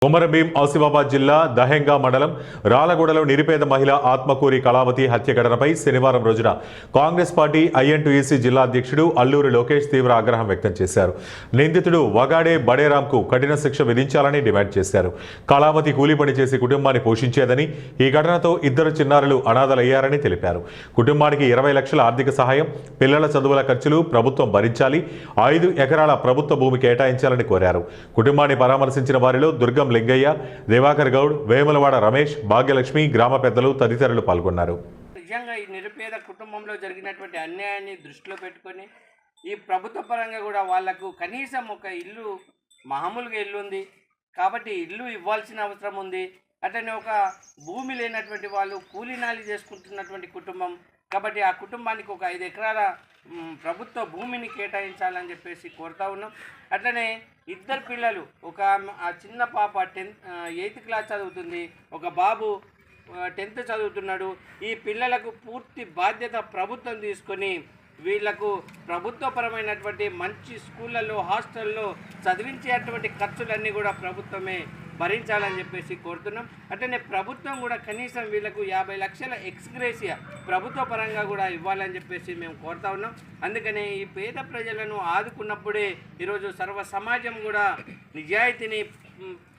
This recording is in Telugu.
కొమరభీం ఆసిఫాబాద్ జిల్లా దహెంగా మండలం రాలగూడలో నిరుపేద మహిళ ఆత్మకూరి కళావతి హత్య ఘటనపై శనివారం రోజున కాంగ్రెస్ పార్టీ ఐఎన్టీయూసీ జిల్లా అధ్యక్షుడు అల్లూరి లోకేష్ తీవ్ర ఆగ్రహం వ్యక్తం చేశారు. నిందితుడు వగాడే బడేరాంకు కఠిన శిక్ష విధించాలని డిమాండ్ చేశారు. కళావతి కూలీ పని చేసి కుటుంబాన్ని పోషించేదని, ఈ ఘటనతో ఇద్దరు చిన్నారులు అనాథలయ్యారని తెలిపారు. కుటుంబానికి 20 లక్షల ఆర్థిక సహాయం, పిల్లల చదువుల ఖర్చులు ప్రభుత్వం భరించాలి, 5 ఎకరాల ప్రభుత్వ భూమి కేటాయించాలని కోరారు. కుటుంబాన్ని పరామర్శించిన వారిలో దుర్గం లింగయ్య, దేవాకర్ గౌడ్, వేములవాడ రమేష్, భాగ్యలక్ష్మి, గ్రామ పెద్దలు తదితరులు పాల్గొన్నారు. నిజంగా ఈ నిరుపేద కుటుంబంలో జరిగినటువంటి అన్యాయాన్ని దృష్టిలో పెట్టుకొని ఈ ప్రభుత్వ పరంగా కూడా వాళ్లకు కనీసం ఒక ఇల్లు, మామూలుగా ఇల్లు ఉంది కాబట్టి ఇల్లు ఇవ్వాల్సిన అవసరం ఉంది. అట్లనే ఒక భూమి లేనటువంటి వాళ్ళు కూలీనాలి చేసుకుంటున్నటువంటి కుటుంబం కాబట్టి ఆ కుటుంబానికి ఒక 5 ఎకరాల ప్రభుత్వ భూమిని కేటాయించాలని చెప్పేసి కోరుతా ఉన్నాం. అట్లనే ఇద్దరు పిల్లలు, ఒక చిన్న పాప 8th క్లాస్ చదువుతుంది, ఒక బాబు 10th చదువుతున్నాడు. ఈ పిల్లలకు పూర్తి బాధ్యత ప్రభుత్వం తీసుకొని వీళ్లకు ప్రభుత్వపరమైనటువంటి మంచి స్కూళ్ళల్లో, హాస్టల్లో చదివించేటువంటి ఖర్చులన్నీ కూడా ప్రభుత్వమే భరించాలని చెప్పేసి కోరుతున్నాం. అట్లనే ప్రభుత్వం కూడా కనీసం వీళ్లకు 50 లక్షల ఎక్స్గ్రేషియా ప్రభుత్వ పరంగా కూడా ఇవ్వాలని చెప్పేసి మేము కోరుతా ఉన్నాం. అందుకనే ఈ పేద ప్రజలను ఆదుకున్నప్పుడే ఈరోజు సర్వ సమాజం కూడా నిజాయితీని